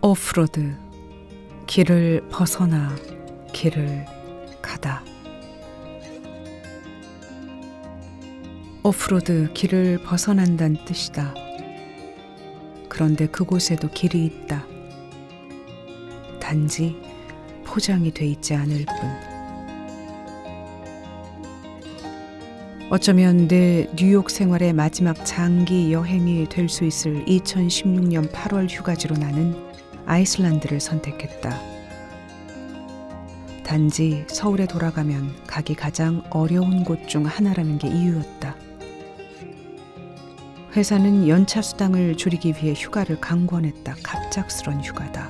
오프로드, 길을 벗어나 길을 가다. 오프로드, 길을 벗어난다는 뜻이다. 그런데 그곳에도 길이 있다. 단지 포장이 돼 있지 않을 뿐. 어쩌면 내 뉴욕 생활의 마지막 장기 여행이 될 수 있을 2016년 8월 휴가지로 나는 아이슬란드를 선택했다. 단지 서울에 돌아가면 가기 가장 어려운 곳 중 하나라는 게 이유였다. 회사는 연차 수당을 줄이기 위해 휴가를 강권했다. 갑작스런 휴가다.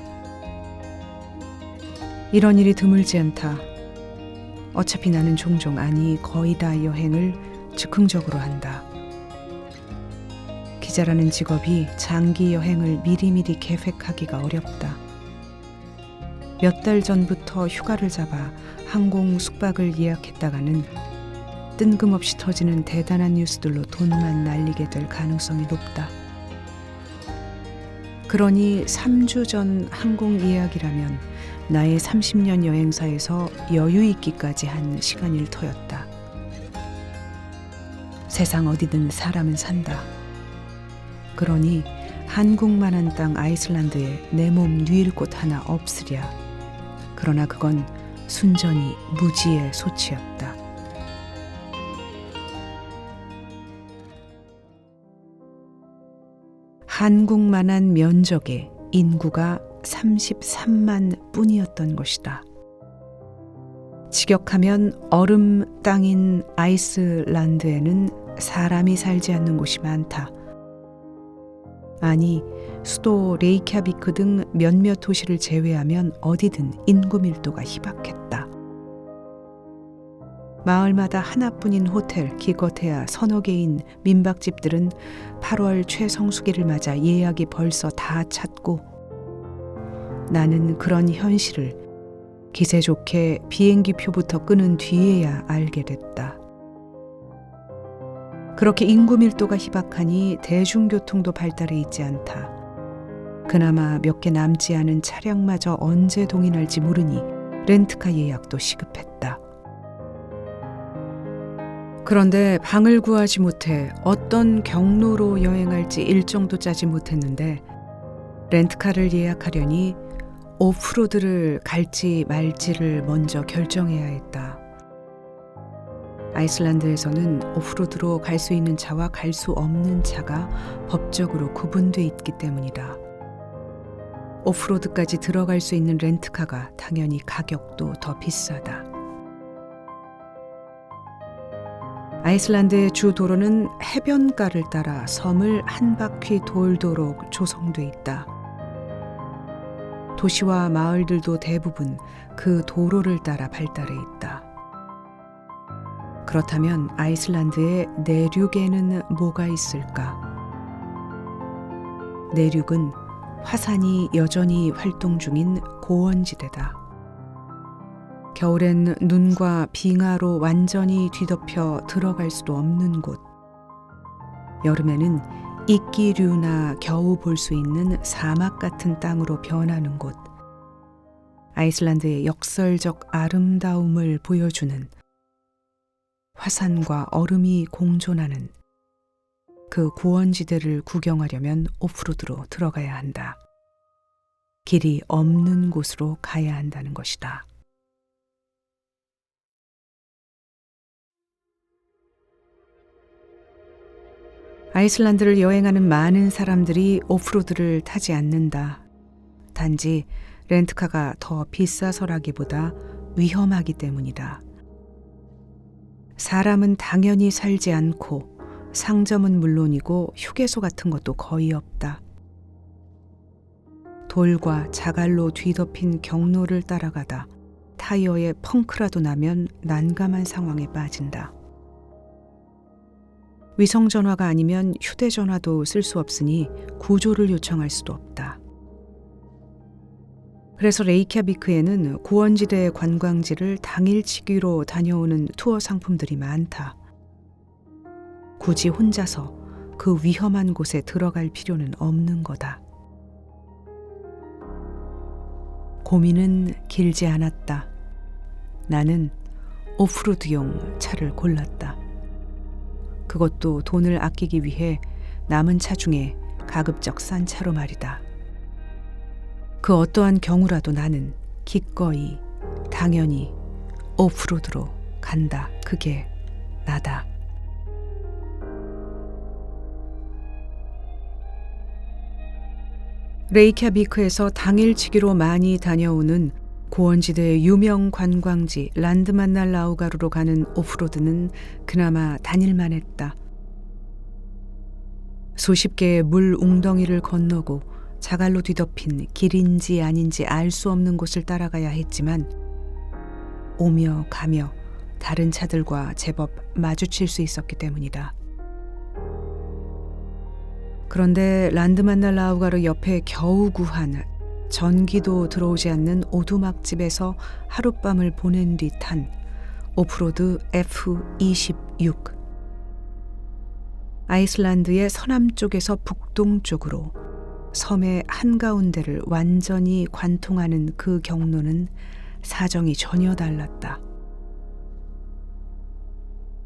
이런 일이 드물지 않다. 어차피 나는 종종, 아니 거의 다 여행을 즉흥적으로 한다. 기자라는 직업이 장기 여행을 미리미리 계획하기가 어렵다. 몇 달 전부터 휴가를 잡아 항공 숙박을 예약했다가는 뜬금없이 터지는 대단한 뉴스들로 돈만 날리게 될 가능성이 높다. 그러니 3주 전 항공 예약이라면 나의 30년 여행사에서 여유 있기까지 한 시간일 터였다. 세상 어디든 사람은 산다. 그러니 한국만한 땅 아이슬란드에 내 몸 뉘일 곳 하나 없으랴. 그러나 그건 순전히 무지의 소치였다. 한국만한 면적에 인구가 33만 뿐이었던 것이다. 직역하면 얼음 땅인 아이슬란드에는 사람이 살지 않는 곳이 많다. 아니, 수도 레이캬비크 등 몇몇 도시를 제외하면 어디든 인구 밀도가 희박했다. 마을마다 하나뿐인 호텔, 기껏해야 서너 개인 민박집들은 8월 최성수기를 맞아 예약이 벌써 다 찼고, 나는 그런 현실을 기세 좋게 비행기 표부터 끊은 뒤에야 알게 됐다. 그렇게 인구 밀도가 희박하니 대중교통도 발달해 있지 않다. 그나마 몇 개 남지 않은 차량마저 언제 동인할지 모르니 렌트카 예약도 시급했다. 그런데 방을 구하지 못해 어떤 경로로 여행할지 일정도 짜지 못했는데 렌트카를 예약하려니 오프로드를 갈지 말지를 먼저 결정해야 했다. 아이슬란드에서는 오프로드로 갈 수 있는 차와 갈 수 없는 차가 법적으로 구분돼 있기 때문이다. 오프로드까지 들어갈 수 있는 렌트카가 당연히 가격도 더 비싸다. 아이슬란드의 주 도로는 해변가를 따라 섬을 한 바퀴 돌도록 조성돼 있다. 도시와 마을들도 대부분 그 도로를 따라 발달해 있다. 그렇다면 아이슬란드의 내륙에는 뭐가 있을까? 내륙은 화산이 여전히 활동 중인 고원지대다. 겨울엔 눈과 빙하로 완전히 뒤덮여 들어갈 수도 없는 곳. 여름에는 이끼류나 겨우 볼 수 있는 사막 같은 땅으로 변하는 곳. 아이슬란드의 역설적 아름다움을 보여주는, 화산과 얼음이 공존하는 그 고원지대를 구경하려면 오프로드로 들어가야 한다. 길이 없는 곳으로 가야 한다는 것이다. 아이슬란드를 여행하는 많은 사람들이 오프로드를 타지 않는다. 단지 렌트카가 더 비싸서라기보다 위험하기 때문이다. 사람은 당연히 살지 않고 상점은 물론이고 휴게소 같은 것도 거의 없다. 돌과 자갈로 뒤덮인 경로를 따라가다 타이어에 펑크라도 나면 난감한 상황에 빠진다. 위성전화가 아니면 휴대전화도 쓸 수 없으니 구조를 요청할 수도 없다. 그래서 레이캬비크에는 고원지대의 관광지를 당일치기로 다녀오는 투어 상품들이 많다. 굳이 혼자서 그 위험한 곳에 들어갈 필요는 없는 거다. 고민은 길지 않았다. 나는 오프로드용 차를 골랐다. 그것도 돈을 아끼기 위해 남은 차 중에 가급적 싼 차로 말이다. 그 어떠한 경우라도 나는 기꺼이 당연히 오프로드로 간다. 그게 나다. 레이캬비크에서 당일치기로 많이 다녀오는 고원지대의 유명 관광지 란드만날라우가루로 가는 오프로드는 그나마 다닐만 했다. 수십 개의 물 웅덩이를 건너고 자갈로 뒤덮인 길인지 아닌지 알 수 없는 곳을 따라가야 했지만 오며 가며 다른 차들과 제법 마주칠 수 있었기 때문이다. 그런데 란드만날라우가르 옆에 겨우 구한 전기도 들어오지 않는 오두막집에서 하룻밤을 보낸 뒤 탄 오프로드 F26. 아이슬란드의 서남쪽에서 북동쪽으로 섬의 한가운데를 완전히 관통하는 그 경로는 사정이 전혀 달랐다.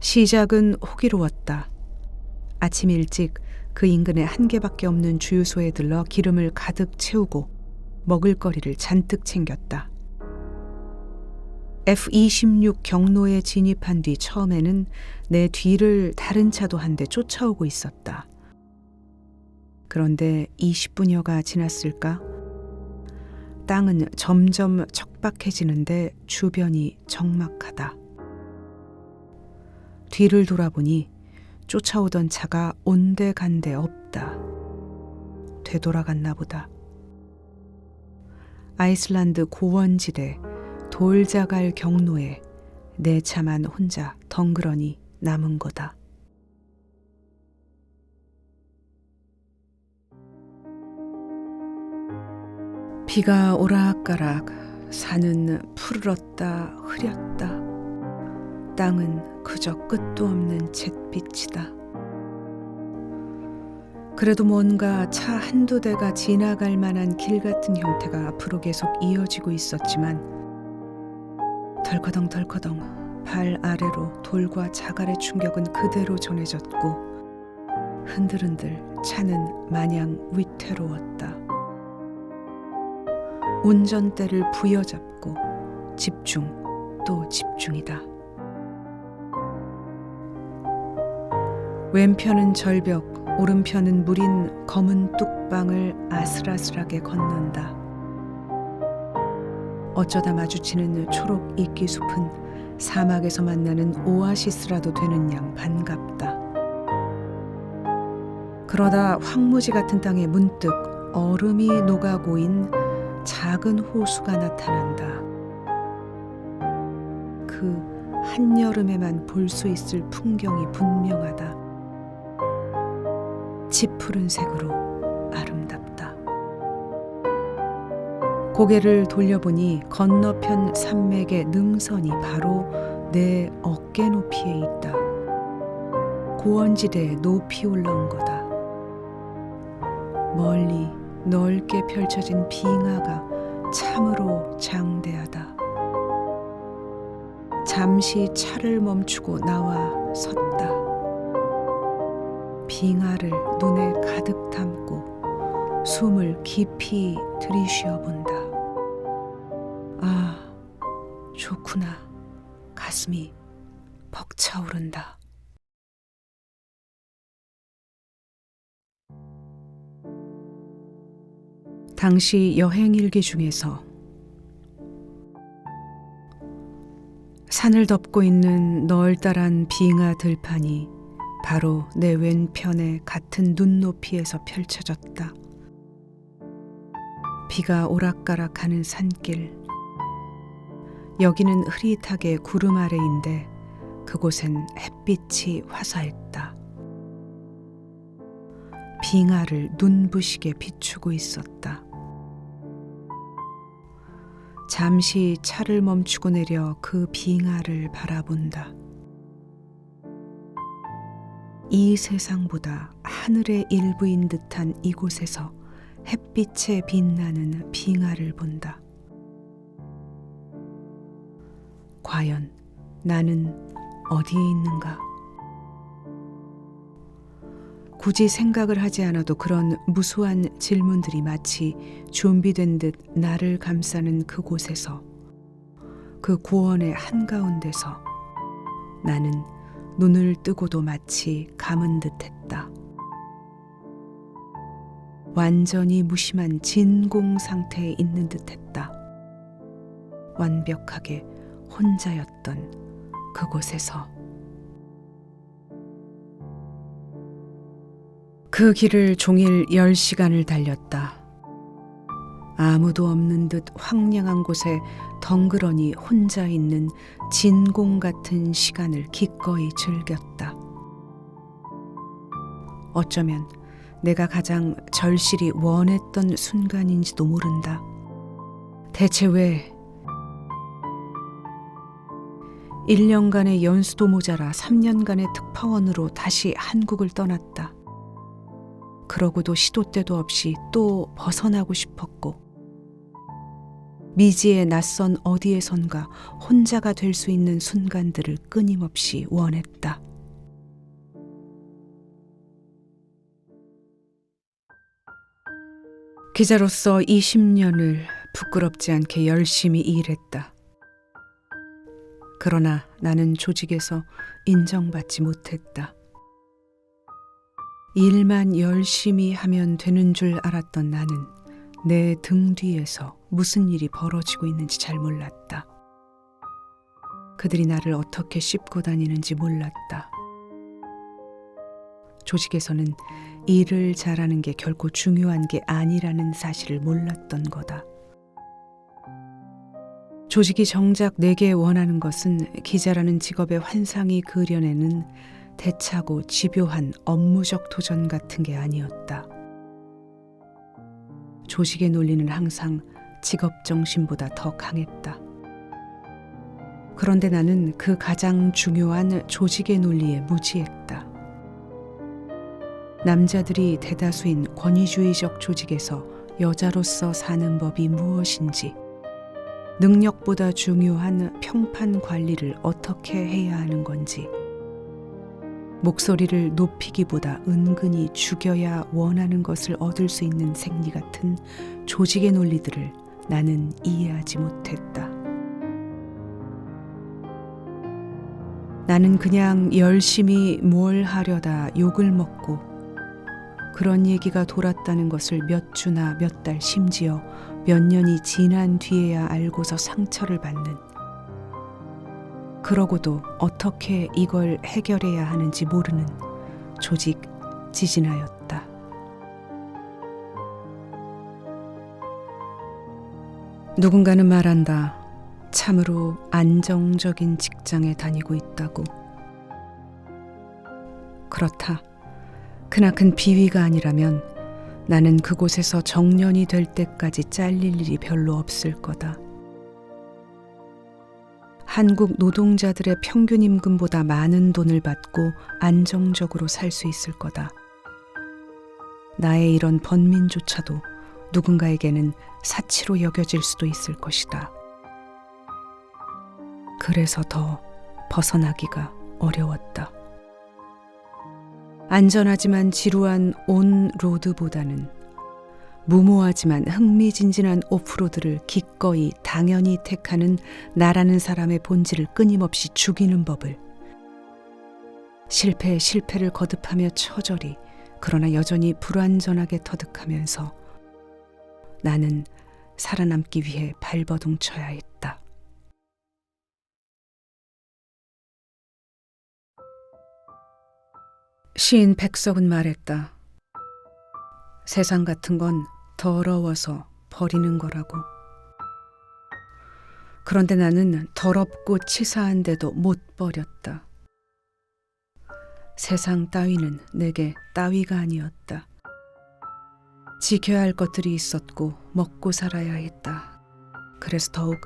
시작은 호기로웠다. 아침 일찍 그 인근에 한 개밖에 없는 주유소에 들러 기름을 가득 채우고 먹을거리를 잔뜩 챙겼다. F26 경로에 진입한 뒤 처음에는 내 뒤를 다른 차도 한 대 쫓아오고 있었다. 그런데 20분여가 지났을까? 땅은 점점 척박해지는데 주변이 적막하다. 뒤를 돌아보니 쫓아오던 차가 온데간데 없다. 되돌아갔나 보다. 아이슬란드 고원지대 돌자갈 경로에 내 차만 혼자 덩그러니 남은 거다. 비가 오락가락, 산은 푸르렀다 흐렸다. 땅은 그저 끝도 없는 잿빛이다. 그래도 뭔가 차 한두 대가 지나갈 만한 길 같은 형태가 앞으로 계속 이어지고 있었지만 덜커덩 발 아래로 돌과 자갈의 충격은 그대로 전해졌고 흔들흔들 차는 마냥 위태로웠다. 운전대를 부여잡고 집중 또 집중이다. 왼편은 절벽, 오른편은 물인 검은 뚝방을 아슬아슬하게 건넌다. 어쩌다 마주치는 초록 이끼숲은 사막에서 만나는 오아시스라도 되는 양 반갑다. 그러다 황무지 같은 땅에 문득 얼음이 녹아 고인 작은 호수가 나타난다. 그 한여름에만 볼 수 있을 풍경이 분명하다. 짙푸른색으로 아름답다. 고개를 돌려보니 건너편 산맥의 능선이 바로 내 어깨 높이에 있다. 고원지대에 높이 올라온 거다. 멀리 넓게 펼쳐진 빙하가 참으로 장대하다. 잠시 차를 멈추고 나와 섰다. 빙하를 눈에 가득 담고 숨을 깊이 들이쉬어 본다. 아, 좋구나. 가슴이 벅차오른다. 당시 여행 일기 중에서 산을 덮고 있는 널따란 빙하 들판이 바로 내 왼편에 같은 눈높이에서 펼쳐졌다. 비가 오락가락하는 산길. 여기는 흐릿하게 구름 아래인데 그곳엔 햇빛이 화사했다. 빙하를 눈부시게 비추고 있었다. 잠시 차를 멈추고 내려 그 빙하를 바라본다. 이 세상보다 하늘의 일부인 듯한 이곳에서 햇빛에 빛나는 빙하를 본다. 과연 나는 어디에 있는가? 굳이 생각을 하지 않아도 그런 무수한 질문들이 마치 좀비된 듯 나를 감싸는 그곳에서, 그 구원의 한가운데서 나는 눈을 뜨고도 마치 감은 듯했다. 완전히 무심한 진공 상태에 있는 듯했다. 완벽하게 혼자였던 그곳에서. 그 길을 종일 10시간을 달렸다. 아무도 없는 듯 황량한 곳에 덩그러니 혼자 있는 진공 같은 시간을 기꺼이 즐겼다. 어쩌면 내가 가장 절실히 원했던 순간인지도 모른다. 대체 왜 1년간의 연수도 모자라 3년간의 특파원으로 다시 한국을 떠났다. 그러고도 시도 때도 없이 또 벗어나고 싶었고, 미지의 낯선 어디에선가 혼자가 될 수 있는 순간들을 끊임없이 원했다. 기자로서 20년을 부끄럽지 않게 열심히 일했다. 그러나 나는 조직에서 인정받지 못했다. 일만 열심히 하면 되는 줄 알았던 나는 내 등 뒤에서 무슨 일이 벌어지고 있는지 잘 몰랐다. 그들이 나를 어떻게 씹고 다니는지 몰랐다. 조직에서는 일을 잘하는 게 결코 중요한 게 아니라는 사실을 몰랐던 거다. 조직이 정작 내게 원하는 것은 기자라는 직업의 환상이 그려내는 대차고 집요한 업무적 도전 같은 게 아니었다. 조직의 논리는 항상 직업 정신보다 더 강했다. 그런데 나는 그 가장 중요한 조직의 논리에 무지했다. 남자들이 대다수인 권위주의적 조직에서 여자로서 사는 법이 무엇인지, 능력보다 중요한 평판 관리를 어떻게 해야 하는 건지, 목소리를 높이기보다 은근히 죽여야 원하는 것을 얻을 수 있는 생리 같은 조직의 논리들을 나는 이해하지 못했다. 나는 그냥 열심히 뭘 하려다 욕을 먹고, 그런 얘기가 돌았다는 것을 몇 주나 몇 달, 심지어 몇 년이 지난 뒤에야 알고서 상처를 받는, 그러고도 어떻게 이걸 해결해야 하는지 모르는 조직 지진아였다. 누군가는 말한다. 참으로 안정적인 직장에 다니고 있다고. 그렇다. 크나큰 비위가 아니라면 나는 그곳에서 정년이 될 때까지 잘릴 일이 별로 없을 거다. 한국 노동자들의 평균 임금보다 많은 돈을 받고 안정적으로 살 수 있을 거다. 나의 이런 번민조차도 누군가에게는 사치로 여겨질 수도 있을 것이다. 그래서 더 벗어나기가 어려웠다. 안전하지만 지루한 온로드보다는 무모하지만 흥미진진한 오프로드를 기꺼이 당연히 택하는 나라는 사람의 본질을 끊임없이 죽이는 법을, 실패에 실패를 거듭하며 처절히, 그러나 여전히 불완전하게 터득하면서 나는 살아남기 위해 발버둥 쳐야 했다. 시인 백석은 말했다. 세상 같은 건 더러워서 버리는 거라고. 그런데 나는 더럽고 치사한데도 못 버렸다. 세상 따위는 내게 따위가 아니었다. 지켜야 할 것들이 있었고 먹고 살아야 했다. 그래서 더욱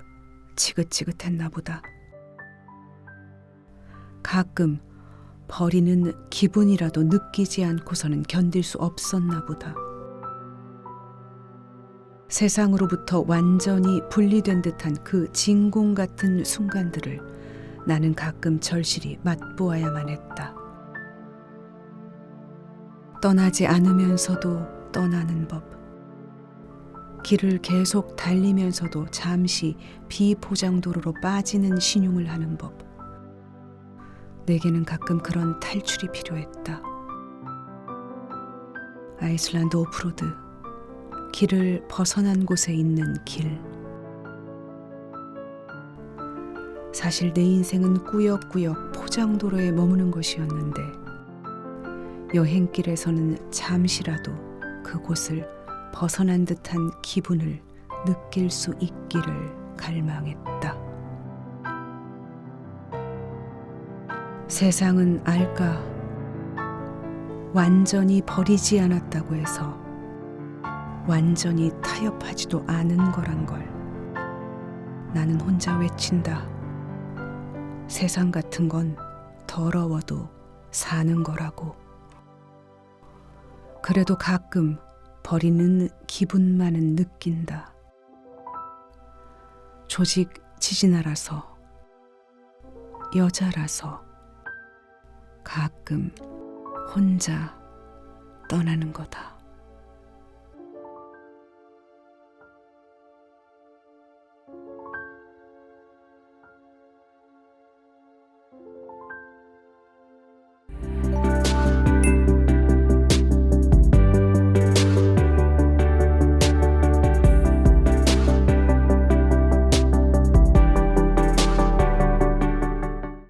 지긋지긋했나 보다. 가끔 버리는 기분이라도 느끼지 않고서는 견딜 수 없었나 보다. 세상으로부터 완전히 분리된 듯한 그 진공 같은 순간들을 나는 가끔 절실히 맛보아야만 했다. 떠나지 않으면서도 떠나는 법. 길을 계속 달리면서도 잠시 비포장도로로 빠지는 신용을 하는 법. 내게는 가끔 그런 탈출이 필요했다. 아이슬란드 오프로드, 길을 벗어난 곳에 있는 길. 사실 내 인생은 꾸역꾸역 포장도로에 머무는 것이었는데 여행길에서는 잠시라도 그곳을 벗어난 듯한 기분을 느낄 수 있기를 갈망했다. 세상은 알까? 완전히 버리지 않았다고 해서 완전히 타협하지도 않은 거란 걸. 나는 혼자 외친다. 세상 같은 건 더러워도 사는 거라고. 그래도 가끔 버리는 기분만은 느낀다. 조직 지진아라서, 여자라서 가끔 혼자 떠나는 거다.